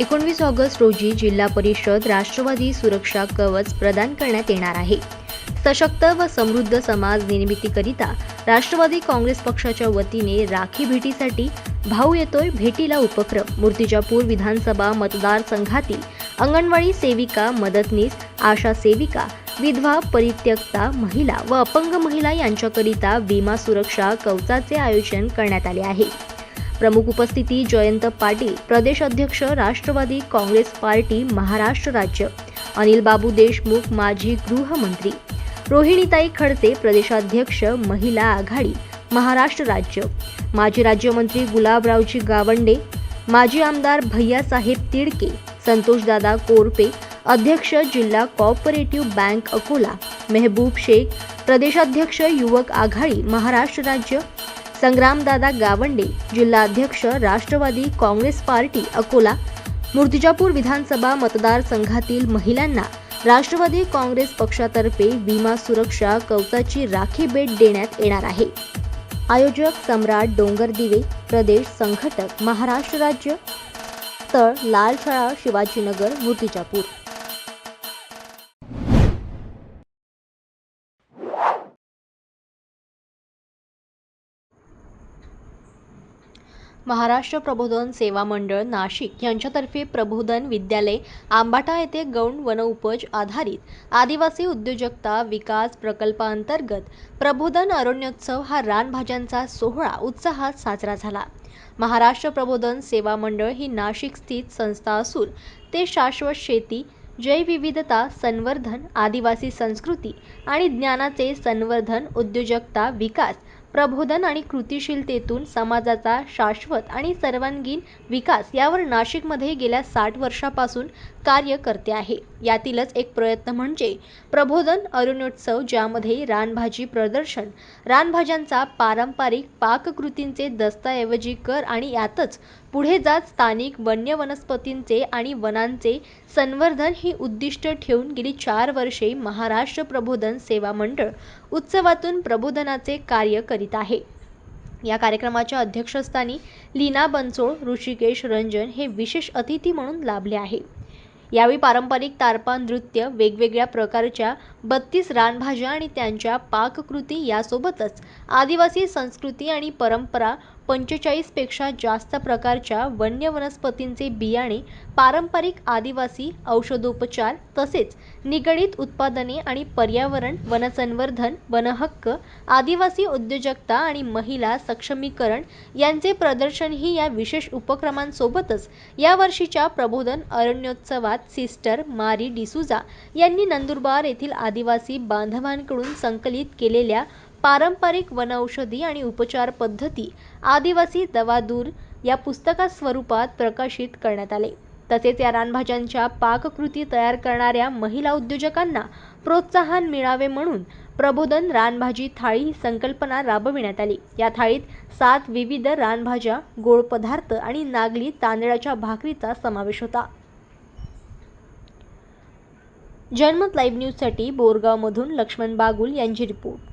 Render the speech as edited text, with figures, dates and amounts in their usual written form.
19 August रोजी जिल्हा परिषद राष्ट्रवादी सुरक्षा कवच प्रदान करण्यात येणार आहे। सशक्त व समृद्ध समाज निर्मितीकरिता राष्ट्रवादी काँग्रेस पक्षाच्या वतीने राखी भेटीसाठी भाऊ येतोय भेटीला उपक्रम मूर्तिजापूर विधानसभा मतदारसंघातील अंगणवाडी सेविका, मदतनीस, आशा सेविका, विधवा, परित्यक्ता महिला व अपंग महिला यांच्याकरिता विमा सुरक्षा कवचाचे आयोजन करण्यात आले आहे। प्रमुख उपस्थिती जयंत पाटील, प्रदेश अध्यक्ष राष्ट्रवादी काँग्रेस पार्टी महाराष्ट्र राज्य, अनिल बाबू देशमुख, माजी गृहमंत्री, रोहिणीताई खडसे, प्रदेशाध्यक्ष महिला आघाडी महाराष्ट्र राज्य, माजी राज्यमंत्री गुलाबरावजी गावंडे, माजी आमदार भैयासाहेब तिडके, संतोषदादा कोरपे, अध्यक्ष जिल्हा कोऑपरेटिव्ह बँक अकोला, मेहबूब शेख, प्रदेशाध्यक्ष युवक आघाडी महाराष्ट्र राज्य, संग्रामदादा गावंडे, जिल्हा अध्यक्ष राष्ट्रवादी काँग्रेस पार्टी अकोला, मूर्तिजापूर विधानसभा मतदारसंघातील महिलांना राष्ट्रवादी काँग्रेस पक्षातर्फे विमा सुरक्षा कवचाची राखी भेट देण्यात येणार आहे। आयोजक सम्राट डोंगरदिवे, प्रदेश संघटक महाराष्ट्र राज्य, स्थळ लाल शाळा, शिवाजीनगर, मूर्तिजापूर। महाराष्ट्र प्रबोधन सेवा मंडळ नाशिक यांच्यातर्फे प्रबोधन विद्यालय आंबाटा येथे गौण वनउपज आधारित आदिवासी उद्योजकता विकास प्रकल्पांतर्गत प्रबोधन अरण्योत्सव हा रानभाज्यांचा सोहळा उत्साहात साजरा झाला। महाराष्ट्र प्रबोधन सेवा मंडळ ही नाशिक स्थित संस्था असून ते शाश्वत शेती, जैवविविधता संवर्धन, आदिवासी संस्कृती आणि ज्ञानाचे संवर्धन, उद्योजकता विकास, प्रबोधन आणि कृतिशीलतेतून समाजाचा शाश्वत आणि सर्वांगीण विकास यावर नाशिकमध्ये गेल्या 60 वर्षापासून कार्य करते आहे। यातीलच एक प्रयत्न म्हणजे प्रबोधन अरण्योत्सव, ज्यामध्ये रानभाजी प्रदर्शन, रानभाज्यांचा पारंपरिक पाककृतींचे दस्तऐवजीकरण आणि यातच पुढे जात स्थानिक वन्य वनस्पतींचे आणि वनांचे संवर्धन ही उद्दिष्ट ठेवून गेली 4 वर्षे महाराष्ट्र प्रबोधन सेवा मंडळ उत्सवातून प्रबोधनाचे कार्य करीत आहे। या कार्यक्रमाच्या अध्यक्षस्थानी लीना बनसोड, ऋषिकेश रंजन हे विशेष अतिथी म्हणून लाभले आहे। यावेळी पारंपरिक तारपा नृत्य, वेगवेगळ्या प्रकारच्या 32 रानभाज्या आणि त्यांच्या पाककृती यासोबतच आदिवासी संस्कृती आणि परंपरा, 45 पेक्षा जास्त प्रकारच्या वन्य वनस्पतींचे बियाणे, पारंपरिक आदिवासी औषधोपचार तसेच निगडित उत्पादने आणि पर्यावरण, वनसंवर्धन, वनहक्क, आदिवासी उद्योजकता आणि महिला सक्षमीकरण यांचे प्रदर्शनही या विशेष उपक्रमांसोबतच या वर्षीच्या प्रबोधन अरण्योत्सवात सिस्टर मारी डिसूजा यांनी नंदुरबार येथील आदिवासी बांधवांकडून संकलित केलेल्या पारंपरिक वनौषधी आणि उपचार पद्धती आदिवासी दवादूर या पुस्तका स्वरूपात प्रकाशित करण्यात आले। तसेच या रानभाज्यांच्या पाककृती तयार करणाऱ्या महिला उद्योजकांना प्रोत्साहन मिळावे म्हणून प्रबोधन रानभाजी थाळी ही संकल्पना राबविण्यात आली। या थाळीत 7 विविध रानभाज्या, गोड पदार्थ आणि नागली तांदळाच्या भाकरीचा समावेश होता। जनमत लाईव्ह न्यूजसाठी बोरगावमधून लक्ष्मण बागुल यांची रिपोर्ट।